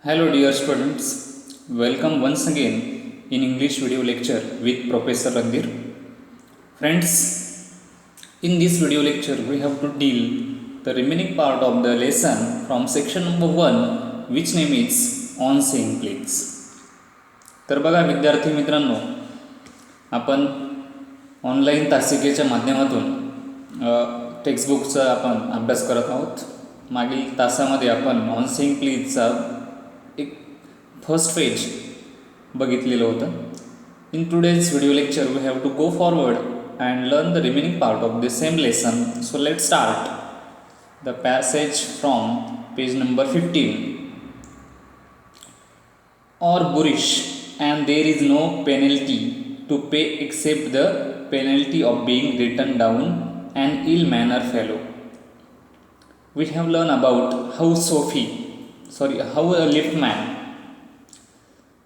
Hello dear students, welcome once again in English video lecture with Professor Randir. Friends, in this video lecture we have to deal the remaining part of the lesson from section number 1 which name is on saying please. तर बघा विद्यार्थी मित्रांनो, आपण online तासिकेच्या माध्यमातून टेक्स्टबुकचा आपण अभ्यास करत आहोत. मागील तासामध्ये आपण ऑन सेइंग प्लीजचा एक फर्स्ट पेज बघितलेलं होतं. In today's video lecture we have to go forward and learn the remaining part of the same lesson. So let start the passage from page number 15. Or boorish, and there is no penalty to pay except the penalty of being written down an ill-mannered fellow. We have learned about how a liftman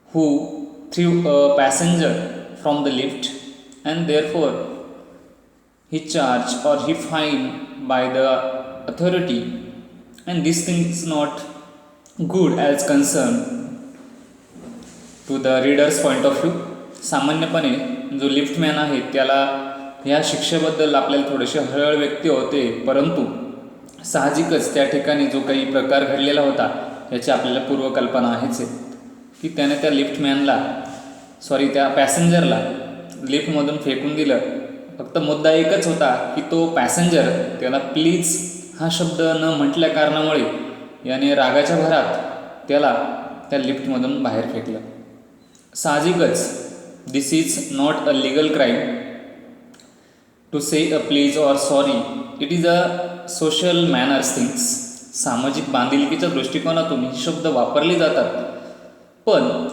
who threw a passenger from the lift and therefore he charged or he fined by the authority, and this thing is not good as concerned to the readers point of view. सामान्यपणे जो liftman आहे त्याला ह्या शिक्षेबद्दल आपल्याला थोडेसे हळहळ व्यक्त होते, परंतु साहजिकच त्या ठिकाणी जो काही प्रकार घडलेला होता याची आपल्याला पूर्वकल्पना आहेच आहे की त्याने त्या पॅसेंजरला लिफ्टमधून फेकून दिलं. फक्त मुद्दा एकच होता की तो पॅसेंजर त्याला प्लीज हा शब्द न म्हटल्या कारणामुळे याने रागाच्या भरात त्याला त्या लिफ्टमधून बाहेर फेकलं. साहजिकच this is not a legal crime to say a please or sorry. It is a social manners things. सामाजिक बांधिलकीच्या दृष्टिकोनातून हे शब्द वापरले जातात, पण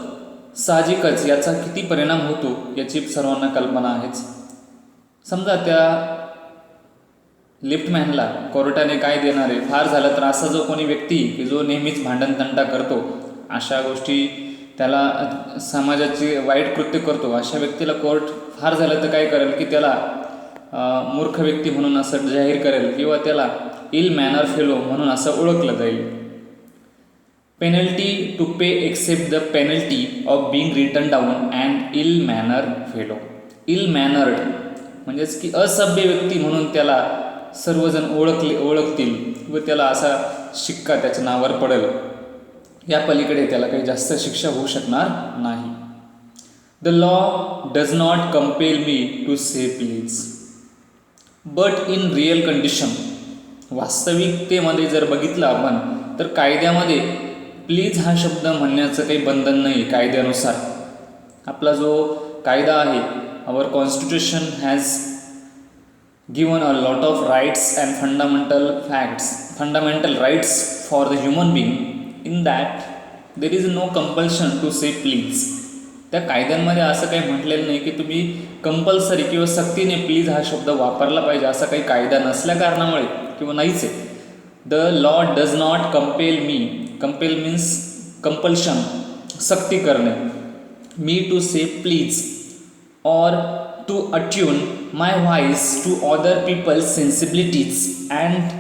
साहजिकच याचा किती परिणाम होतो याची सर्वांना कल्पना आहेच. समजा त्या लिफ्टमॅनला कोर्टाने काय देणार आहे, फार झालं तर असा जो कोणी व्यक्ती की जो नेहमीच भांडणतंटा करतो, अशा गोष्टी त्याला समाजाची वाईट कृत्य करतो, अशा व्यक्तीला कोर्ट फार झालं तर काय करेल की त्याला मूर्ख व्यक्ती म्हणून असं जाहीर करेल किंवा त्याला इल मॅनर फेलो म्हणून असं ओळखलं जाईल. Penalty to pay accept the penalty of being written down and ill manner fellow. Ill mannered म्हणजेच की असभ्य व्यक्ती म्हणून त्याला सर्वजण ओळखतील व त्याला असा शिक्का त्याच्या नावावर पडेल. या पलीकडे त्याला काही जास्त शिक्षा होऊ शकणार नाही. The law does not compel me to say please, but in real condition. वास्तविकतेमध्ये जर बघितलं आपण तर कायद्यामध्ये प्लीज हा शब्द म्हणण्याचं काही बंधन नाही. कायद्यानुसार आपला जो कायदा आहे, our constitution has given a lot of rights and fundamental rights for the human being. In that there is no compulsion to say please. त्या कायद्यांमध्ये असं काही म्हटलेलं नाही की तुम्ही कंपल्सरी किंवा सक्तीने प्लीज हा शब्द वापरला पाहिजे, असा काही कायदा नसल्या कारणामुळे किंवा नाहीच आहे. The law does not compel me. Compel means compulsion, सक्ती करणे. Me to say please or to attune my voice to other people's sensibilities, and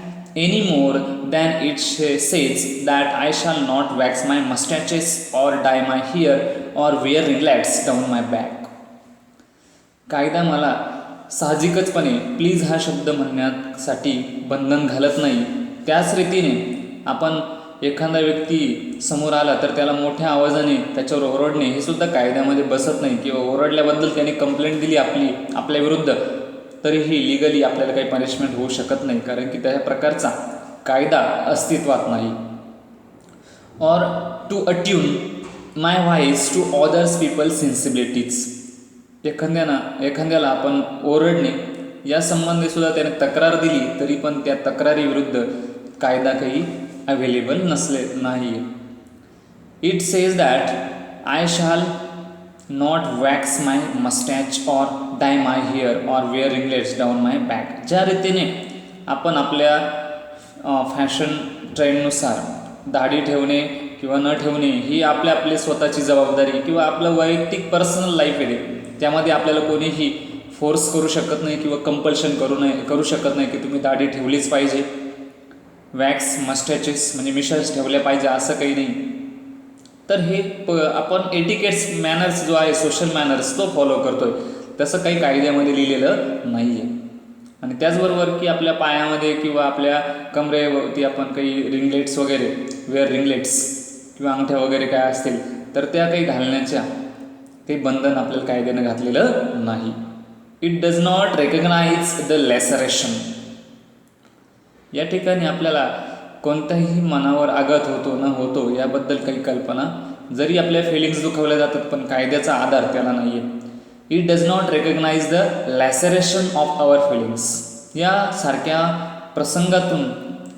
any more than it says that I shall not wax my mustaches or dye my hair or wear ringlets down my back. कायदा मला साहजिकचपणे please हा शब्द म्हणण्यासाठी बंधन घालत नाही. त्याच रीतीने आपण एखादा व्यक्ती समोर आला तर त्याला मोठ्या आवाजाने त्याच्यावर ओरडणे हे सुद्धा कायद्यामध्ये बसत नाही, किंवा ओरडल्याबद्दल त्याने कंप्लेंट दिली आपल्या विरुद्ध तरीही लिगली आपल्याला काही पनिशमेंट होऊ शकत नाही, कारण की त्या प्रकारचा कायदा अस्तित्वात नाही. Or to attune my voice to others people sensibilities. एखाद्याला आपण ओरडणे या संबंधी सुद्धा त्याने तक्रार दिली तरी पण त्या तक्रारीविरुद्ध कायदा काही अवेलेबल नाही. It says that I shall not wax my moustache or dye my hair or wear ringlets down my back. ज्या रीतीने आपण आपल्या फॅशन ट्रेंडनुसार दाढी ठेवणे किंवा न ठेवणे ही आपली स्वतःची जबाबदारी किंवा आपलं वैयक्तिक पर्सनल लाईफ आहे, त्यामध्ये आपल्याला कोणीही फोर्स करू शकत नाही किंवा कंपल्शन करू शकत नाही की तुम्ही दाढी ठेवलीच पाहिजे. वॅक्स मस्टॅचेस म्हणजे मिशाच ठेवल्या पाहिजे असं काही नाही. तर हे आपण एटिकेट्स मॅनर्स जो आहे सोशल मॅनर्स तो फॉलो करतोय, तसं काही कायद्यामध्ये लिहिलेलं नाही आहे. आणि त्याचबरोबर की आपल्या पायामध्ये किंवा आपल्या कमरेवरती आपण काही रिंगलेट्स वगैरे रिंगलेट्स किंवा अंगठ्या वगैरे काय असतील तर त्या काही घालण्याच्या काही बंधन आपल्याला कायद्यानं घातलेलं नाही. It does not recognise the laceration. या ठिकाणी आपल्याला कोणत्याही मनावर आघात होतो न होतो याबद्दल काही कल्पना, जरी आपल्या फिलिंग्स दुखावल्या जातात पण कायद्याचा आधार त्याला नाही आहे. It does not recognise the laceration of our feelings. यासारख्या प्रसंगातून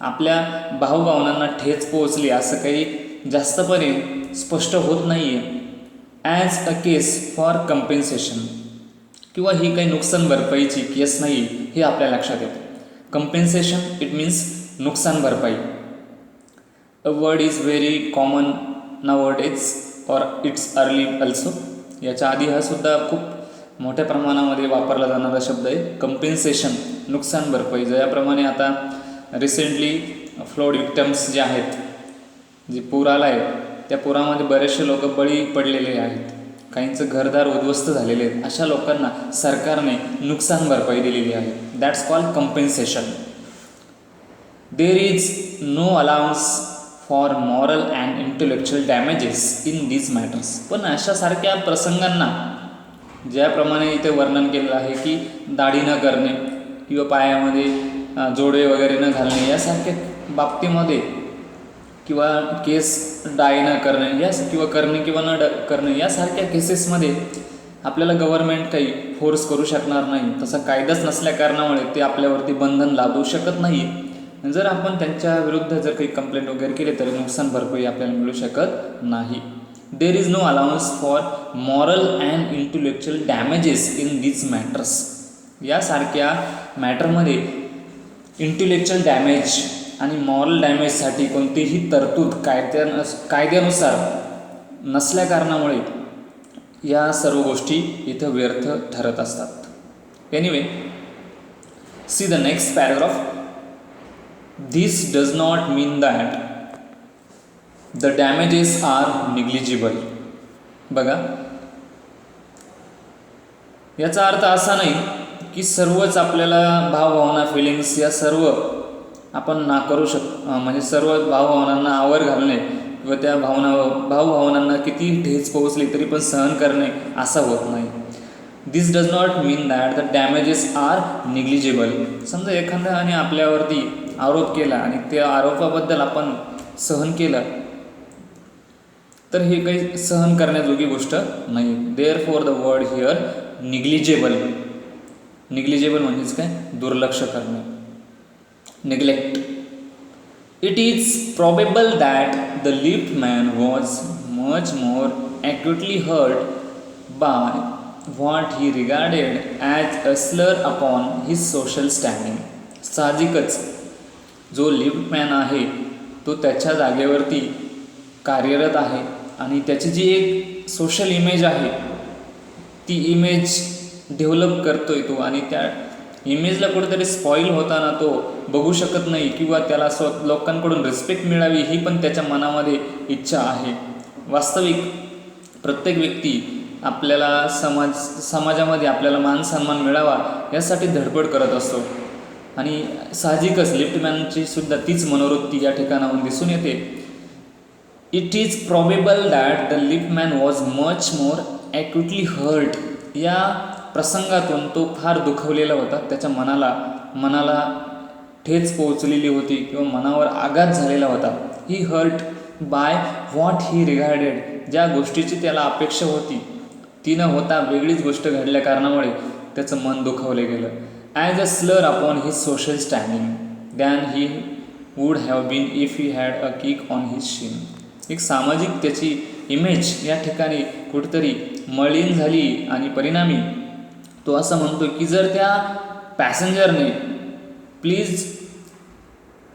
आपल्या भावभावनांना ठेच पोहोचली असं काही जास्तपणे स्पष्ट होत नाही आहे as a case for compensation, किंवा ही काही नुकसान भरपाईची केस नाही हे आपल्या लक्षात येतं. कम्पेन्सेशन इट मीन्स नुकसान भरपाई. A word is very common nowadays or it's early also. याच्या आधी हा सुद्धा खूप मोठ्या प्रमाणामध्ये वापरला जाणारा शब्द आहे कम्पेन्सेशन, नुकसान भरपाई. ज्याप्रमाणे आता रिसेंटली फ्लड विक्टम्स जे आहेत, जे पूर आला आहे त्या पुरामध्ये बरेचसे लोक बळी पडलेले आहेत, काहींचं घरदार उद्ध्वस्त झालेले आहेत. अशा लोकांना सरकारने नुकसान भरपाई दिलेली आहे. That's called compensation. There is no allowance for moral and intellectual damages in these matters. पण अशासारख्या प्रसंगांना ज्याप्रमाणे इथे वर्णन केलेलं आहे की दाढी न करणे किंवा पायामध्ये जोडवे वगैरे न घालणे यासारख्या बाबतीमध्ये, किंवा केस डाय न करणे किंवा करणे किंवा न करणे यासारख्या केसेसमध्ये आपल्याला गव्हर्नमेंट काही फोर्स करू शकणार नाही. तसा कायदाच नसल्या कारणामुळे ते आपल्यावरती बंधन लादू शकत नाही. जर आपण त्यांच्या विरुद्ध जर काही कंप्लेंट वगैरे केली तरी नुकसान भरपाई आपल्याला मिळू शकत नाही. There is no allowance for moral and intellectual damages in these matters. यासारख्या मॅटरमध्ये इंटेलेक्च्युअल डॅमेज आणि मॉरल डॅमेजसाठी कोणतीही तरतूद कायद्यानुसार नसल्या कारणामुळे या सर्व गोष्टी इथं व्यर्थ ठरत असतात. Anyway, see the next paragraph. This does not mean that the damages are negligible. बघा, याचा अर्थ असा नाही की सर्वच आपल्याला भावभावना फिलिंग्स या सर्व आपण नाकारू म्हणजे सर्व भावभावनांना आवर घालणे व त्या भावभावनांना किती ठेच पोहोचली तरी पण सहन करणे असं होत नाही. This does not mean that the damages are negligible. समजा एखाद्याने आपल्यावरती आरोप केला आणि त्या आरोपाबद्दल आपण सहन केलं तर हे काही सहन करण्याजोगी गोष्ट नाही. Therefore the word here negligible. Negligible म्हणजेच काय, दुर्लक्ष करणे, neglect. It is probable that the lift man was much more acutely hurt by what he regarded as a slur upon his social standing. साहजिकच जो liftman आहे तो त्याच्या जागेवरती कार्यरत आहे आणि त्याची जी एक सोशल इमेज आहे ती इमेज डेव्हलप करतोय तो, आणि त्या इमेजला कुठेतरी स्पॉईल होताना तो बघू शकत नाही, किंवा त्याला लोकांकडून रिस्पेक्ट मिळावी ही पण त्याच्या मनामध्ये इच्छा आहे. वास्तविक प्रत्येक व्यक्ती आपल्याला समाजामध्ये आपल्याला मान सन्मान मिळावा यासाठी धडपड करत असतो, आणि साहजिकच लिफ्टमॅनची सुद्धा तीच मनोवृत्ती या ठिकाणाहून दिसून येते. It is probable that the liftman was much more acutely hurt. या प्रसंगातून तो फार दुखवलेला होता, त्याच्या मनाला ठेच पोहोचलेली होती किंवा मनावर आघात झालेला होता. He hurt by what he regarded. ज्या गोष्टीची त्याला अपेक्षा होती ती न होता वेगळीच गोष्ट घडल्या कारणामुळे त्याचं मन दुखवले गेलं. As a slur upon his social standing than he would have been if he had a kick on his shin. एक सामाजिक त्याची इमेज या ठिकाणी कुठेतरी मलिन झाली, आणि परिणामी तो असं म्हणतो की जर त्या पॅसेंजरने प्लीज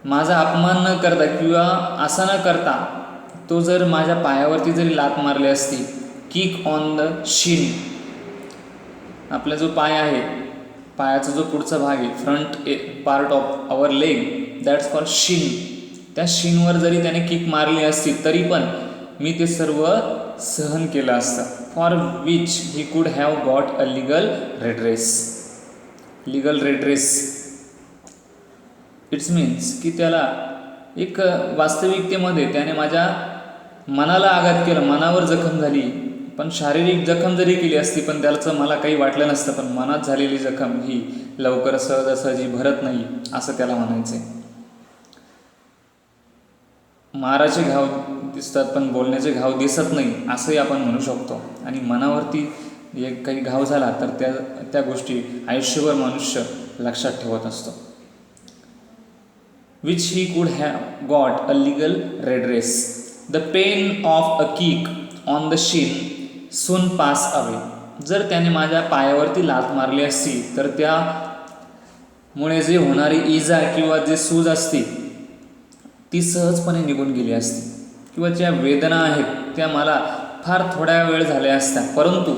माझा अपमान न करता किंवा असं न करता तो जर माझ्या पायावरती जरी लात मारली असती, किक ऑन द शिन, आपला जो पाय आहे पायाचा जो पुढचा भाग आहे front part of our leg that's called shin, त्या शिनवर जरी त्याने किक मारली असती तरी पण मी ते सर्व सहन केलं असतं. For which he could have got a legal redress. Legal redress it's means की त्याला एक वास्तविकतेमध्ये त्याने माझ्या मनाला आघात केला, मनावर जखम झाली, पण शारीरिक जखम जरी केली असती पण त्याचं मला काही वाटलं नसतं, पण मनात झालेली जखम ही लवकर सहजासहजी भरत नाही असं त्याला म्हणायचं आहे. माराचे घाव दिसतात पण बोलण्याचे घाव दिसत नाही असंही आपण म्हणू शकतो. आणि मनावरती एक काही घाव झाला तर त्या गोष्टी आयुष्यभर मनुष्य लक्षात ठेवत असतो. Which he could have got a legal redress. The pain of a kick on the shin soon pass away. जर त्याने माझ्या पायावरती लाथ मारली असती तर त्यामुळे जे होणारी इजा किंवा जे सूज असती ती सहजपणे निघून गेली असती, किंवा ज्या वेदना आहेत त्या मला फार थोड्या वेळ झाल्या असत्या. परंतु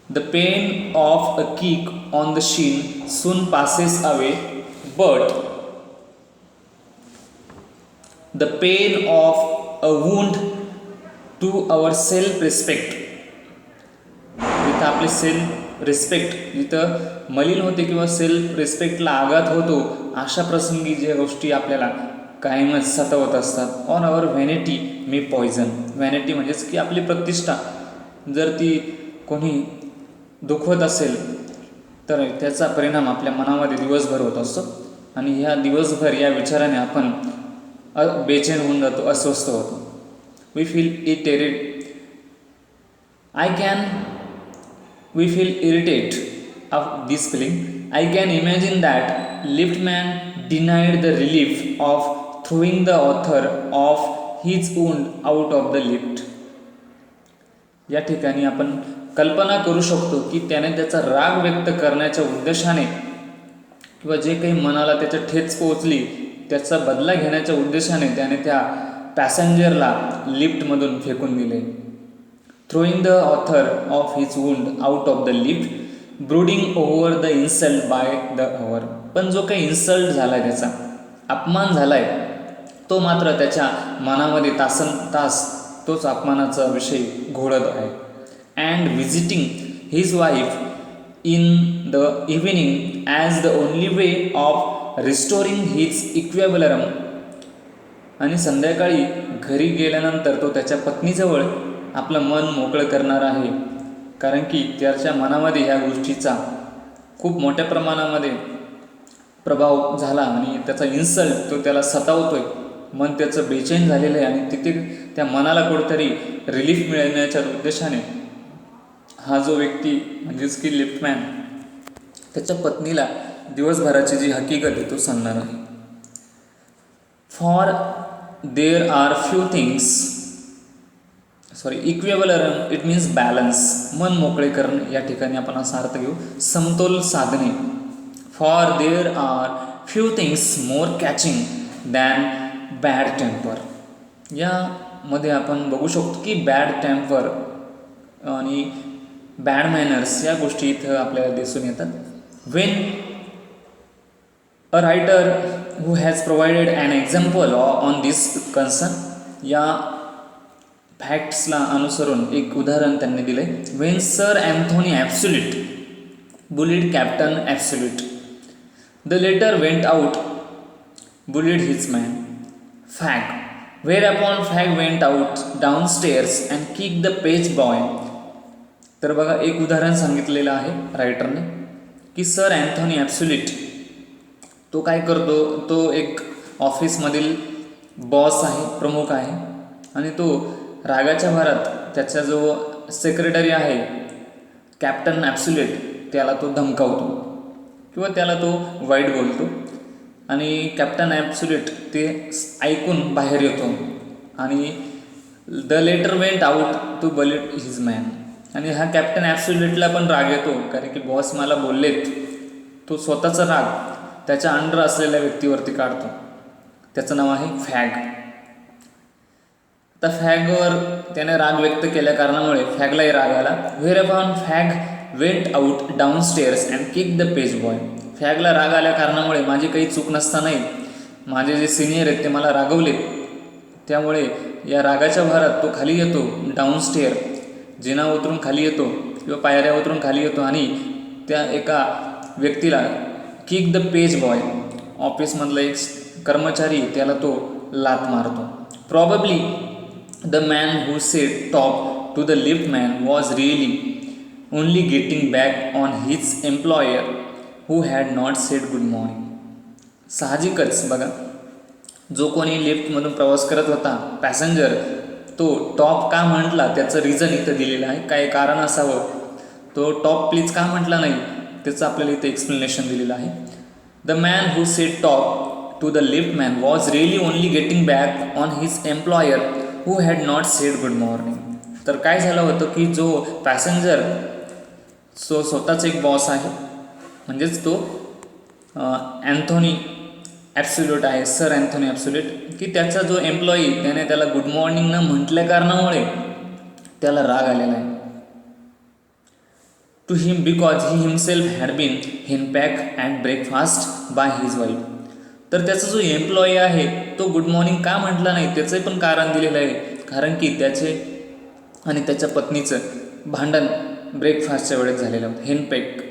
the pain of a kick on the shin soon passes away, but the pain of a wound to our self respect. जिथं आपले सेल्फ रिस्पेक्ट जिथं मलिन होते किंवा सेल्फ रिस्पेक्टला आघात होतो अशा प्रसंगी ज्या गोष्टी आपल्याला कायमच सतावत असतात. On our vanity may poison. Vanity म्हणजेच की आपली प्रतिष्ठा जर ती कोणी दुखवत असेल तर त्याचा परिणाम आपल्या मनामध्ये दिवसभर होत असतो, आणि ह्या दिवसभर या विचाराने आपण बेचैन होऊन जातो, अस्वस्थ होतो. We feel we feel irritate of this feeling. I can imagine that liftman denied the relief of throwing the author of his wound out of the lift. या ठिकाणी आपण कल्पना करू शकतो की त्याने त्याचा राग व्यक्त करण्याच्या उद्देशाने किंवा जे काही मनाला त्याच्या ठेच पोहोचली त्याचा बदला घेण्याच्या उद्देशाने त्याने त्या पॅसेंजरला लिफ्टमधून फेकून दिले. throwing the author of his wound out of the lift, brooding over the insult by the hour. पण जो काही इन्सल्ट झालाय, त्याचा अपमान झालाय, तो मात्र त्याच्या मनामध्ये तासनतास तोच अपमानाचा विषय घोळत आहे. And visiting his wife in the evening as the only way of restoring his equilibrium. आणि संध्याकाळी घरी गेल्यानंतर तो त्याच्या पत्नीजवळ आपलं मन मोकळं करणार आहे, कारण की त्याच्या मनामध्ये ह्या गोष्टीचा खूप मोठ्या प्रमाणामध्ये प्रभाव झाला आणि त्याचा इन्सल्ट तो त्याला सतावतोय. मन त्याचं बेचैन झालेलं आहे आणि तिथे त्या मनाला कुठेतरी रिलीफ मिळण्याच्या उद्देशाने हा जो व्यक्ती म्हणजेच की लिफ्टमॅन त्याच्या पत्नीला दिवसभराची जी हकीकत आहे तो सांगणार आहे. For there are few things equilibrium it means balance. मन मोकळे करणे या ठिकाणी आपण असा अर्थ घेऊ, समतोल साधणे. For there are few things more catching than bad temper. यामध्ये आपण बघू शकतो की बॅड टेम्पर आणि बॅड मॅनर्स या गोष्टी इथं आपल्याला दिसून येतात. When a writer who has provided an example on this concern. या फॅक्ट्सला अनुसरून एक उदाहरण त्यांनी दिले. When sir Anthony Absolute bullied captain Absolute, the latter went out bullied his man Fag, whereupon Fag went out downstairs and kick the page boy. तर बघा एक उदाहरण सांगितलेलं आहे रायटरने की सर अँथोनी ॲब्सोल्यूट तो काय करतो, तो एक ऑफिसमधील बॉस आहे, प्रमुख आहे, आणि तो रागाच्या भरात त्याचा जो सेक्रेटरी आहे कॅप्टन ॲब्सोल्यूट त्याला तो धमकावतो किंवा त्याला तो वाईट बोलतो, आणि कॅप्टन ॲब्सोल्यूट ते ऐकून बाहेर येतो आणि the latter went out to bullied his man. आणि हा कॅप्टन ॲब्सोल्यूटला पण राग येतो कारण की बॉस मला बोललेत. तो स्वतःचा राग त्याच्या अंडर असलेल्या व्यक्तीवरती काढतो. त्याचं नाव आहे फॅग. आता फॅगवर त्याने राग व्यक्त केल्या कारणामुळे फॅगलाही राग आला. Whereupon Fag went out downstairs and kick the page boy. फॅगला राग आल्या कारणामुळे माझी काही चूक नसतानाही माझे जे सिनियर आहेत ते मला रागवलेत, त्यामुळे या रागाच्या भरात तो खाली येतो, डाऊनस्टेअर जिना उतरून खाली येतो किंवा पायऱ्या उतरून खाली येतो आणि त्या एका व्यक्तीला किक द पेज बॉय, ऑफिसमधला एक कर्मचारी, त्याला तो लात मारतो. Probably the man who said top to the lift man was really only getting back on his employer who had not said good morning. साहजिकच बघा, जो कोणी लिफ्टमधून प्रवास करत होता पॅसेंजर, तो टॉप का म्हटला त्याचं रिझन इथं दिलेलं आहे. काय कारण असावं, तो टॉप प्लीज का म्हटला नाही त्याचं आपल्याला इथे एक्सप्लेनेशन दिलेलं आहे. The man who said top to the lift man was really only getting back on his employer who had not said good morning. तर काय झालं होतं की जो पॅसेंजर स्वतःच एक बॉस आहे, म्हणजेच तो अँथोनी ॲब्सोल्यूट आहे, सर अँथोनी ॲब्सोल्यूट, की त्याचा जो एम्प्लॉई त्याने त्याला गुड मॉर्निंग न म्हटल्या कारणामुळे त्याला राग आलेला आहे. To him because he himself had been henpecked at breakfast by his wife. तर त्याचा जो एम्प्लॉई आहे तो गुड मॉर्निंग का म्हटला नाही त्याचं पण कारण दिलेलं आहे. कारण की त्याचे आणि त्याच्या पत्नीचं भांडण ब्रेकफास्टच्या वेळेत झालेलं. हेनपॅक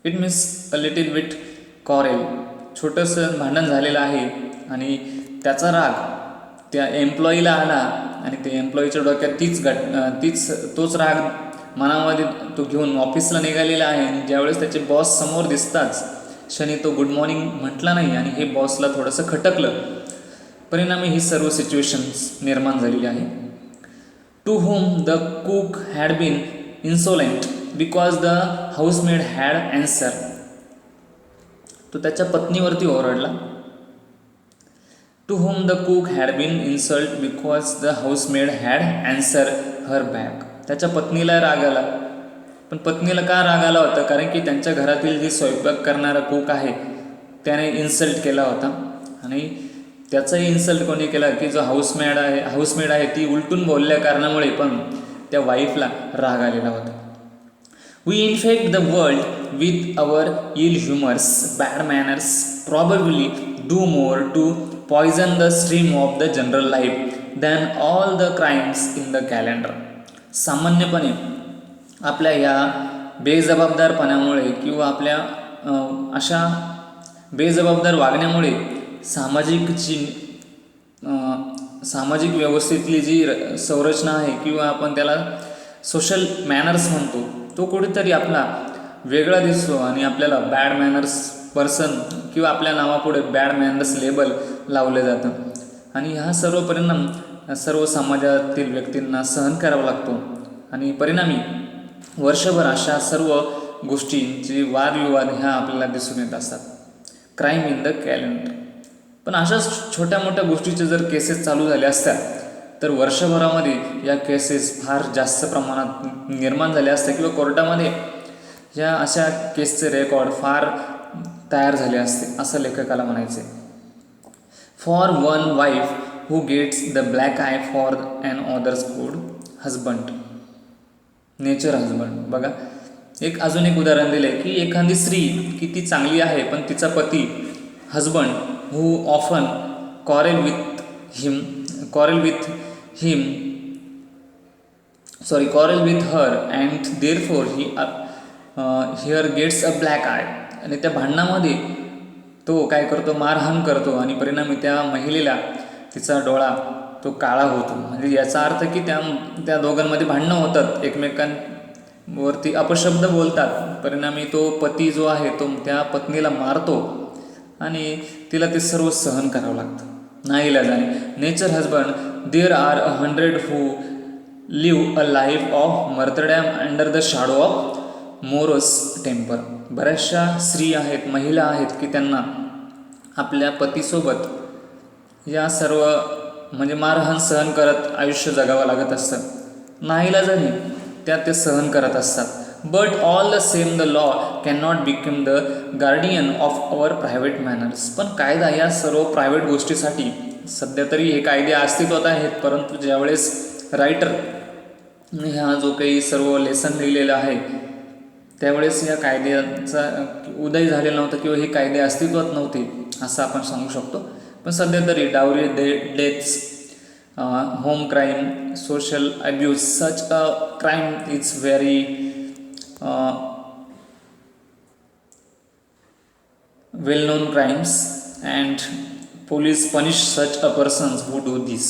it means a little wit coral, छोटंसं भांडण झालेलं आहे आणि त्याचा राग त्या एम्प्लॉईला आला आणि त्या एम्प्लॉईच्या डोक्यात तोच राग मनामध्ये तो घेऊन ऑफिसला निघालेला आहे. आणि ज्यावेळेस त्याचे बॉस समोर दिसताच क्षणी तो गुड मॉर्निंग म्हटला नाही आणि हे बॉसला थोडंसं खटकलं. परिणामी ही सर्व सिच्युएशन्स निर्माण झालेली आहे. To whom the cook had been insolent because the housemaid had answered. तो त्याच्या पत्नीवरती ओरडला. To whom the cook had been insulted because the housemaid had answered her back. त्याच्या पत्नीला राग आला. पण पत्नीला का राग आला होता, कारण की त्यांच्या घरातील जी स्वयंपाक करणारा कुक आहे त्याने इन्सल्ट केला होता. आणि त्याचाही इन्सल्ट कोणी केला की जो हाऊसमेड आहे ती उलटून बोलल्या कारणामुळे पण त्या वाईफला राग आलेला होता. We infect the world with our ill humours, bad manners, probably do more to poison the stream of the general life than all the crimes in the calendar. सामान्यपणे आपल्या या बेजबाबदारपणामुळे किंवा आपल्या अशा बेजबाबदार वागण्यामुळे सामाजिक व्यवस्थेतली जी संरचना आहे किंवा आपण त्याला सोशल मॅनर्स म्हणतो तो कुठेतरी आपला वेगळा दिसतो आणि आपल्याला बॅड मॅनर्स पर्सन किंवा आपल्या नावापुढे बॅड मॅनर्स लेबल लावलं जातं. आणि हा सर्व परिणाम सर्व समाजातील व्यक्तींना सहन करावा लागतो आणि परिणामी वर्षभर अशा सर्व गोष्टींचे वादविवाद ह्या आपल्याला दिसून येत असतात. Crime in the calendar. पण अशाच छोट्या मोठ्या गोष्टीचे जर केसेस चालू झाल्या असत्या तर वर्षभरामध्ये या केसेस फार जास्त प्रमाणात निर्माण झाल्या असत्या किंवा कोर्टामध्ये या अशा केसचे रेकॉर्ड फार तयार झाले असते असं लेखकाला म्हणायचे. For one wife who gets the black eye for another's good husband, nature husband. बघा अजून एक उदाहरण दिलं आहे की एखादी स्त्री किती चांगली आहे पण तिचा पती husband who often quarrel with her and therefore here gets a black eye. आणि त्या भांडणामध्ये तो काय करतो, मारहाण करतो आणि परिणामी त्या महिलेला तिचा डोळा तो काळा होतो. म्हणजे याचा अर्थ की त्या दोघांमध्ये भांडणं होतात, एकमेकांवरती अपशब्द बोलतात, परिणामी तो पती जो आहे तो त्या पत्नीला मारतो आणि तिला ते सर्व सहन करावं लागतं नाईलाजाने. Nature husband. There are 100 who live a life of martyrdom under the shadow of morose temper. बऱ्याचशा स्त्री आहेत, महिला आहेत की त्यांना आपल्या पतीसोबत या सर्व म्हणजे मारहाण सहन करत आयुष्य जगावं लागत असतं. नाईलाजाने ते सहन करत असतात. But all the same the law can not become the guardian of our private manners. पण कायदा या सर्व प्रायव्हेट गोष्टीसाठी सध्या तरी हे कायदे अस्तित्वात आहेत, परंतु ज्यावेळेस रायटर ह्या जो काही सर्व लेसन लिहिलेलं आहे त्यावेळेस या कायद्याचा उदय झालेला नव्हता किंवा हे कायदे अस्तित्वात नव्हते असं आपण सांगू शकतो. पण सध्या तरी dowry deaths home crime, social abuse. Such a crime is very uh, well-known crimes, and police punish such a persons who do this.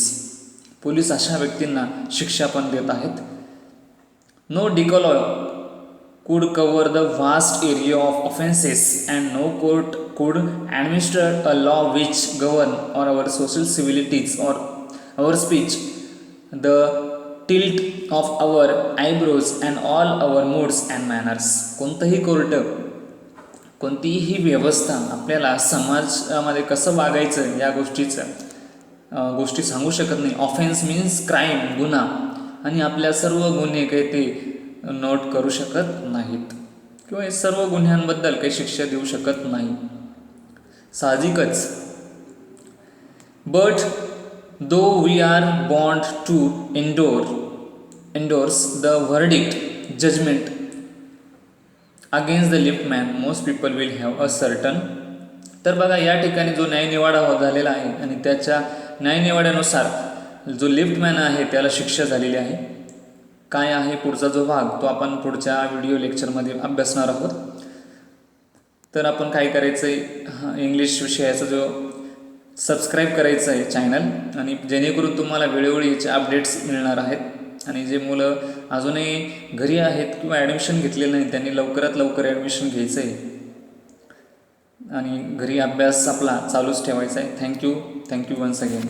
Police अशा व्यक्तींना शिक्षा पण देत आहेत. No decalogue could cover the vast area of offences, and no court could administer a law which govern or our social civilities or our speech, the tilt of our eyebrows and all our moods and manners. कोणतंही court, कोणतीही व्यवस्था आपल्याला समाजामध्ये कसं वागायचं या गोष्टी सांगू शकत नाही. ऑफेन्स मीन्स क्राईम, गुन्हा, आणि आपल्या सर्व गुन्हे काही ते नोट करू शकत नाहीत किंवा हे सर्व गुन्ह्यांबद्दल काही शिक्षा देऊ शकत नाही, साहजिकच. But though we are bound to endorse the verdict, judgment against the lift man, most people will have a certain. तर बघा, या ठिकाणी जो न्यायनिवाडा झालेला आहे आणि त्याच्या न्यायनिवाड्यानुसार जो लिफ्टमॅन आहे त्याला शिक्षा झालेली आहे. काय आहे पुढचा जो भाग तो आपण पुढच्या व्हिडिओ लेक्चरमध्ये अभ्यासणार आहोत. तर आपण काय करायचं आहे, इंग्लिश विषयाचा जो सबस्क्राईब करायचं आहे चॅनल, आणि जेणेकरून तुम्हाला वेळोवेळी याचे अपडेट्स मिळणार आहेत. आणि जे मुलं अजूनही घरी आहेत किंवा ॲडमिशन घेतलेलं नाही त्यांनी लवकरात लवकर ॲडमिशन घ्यायचं आहे आणि घरी अभ्यास आपला चालूच ठेवायचा आहे. Thank you once again.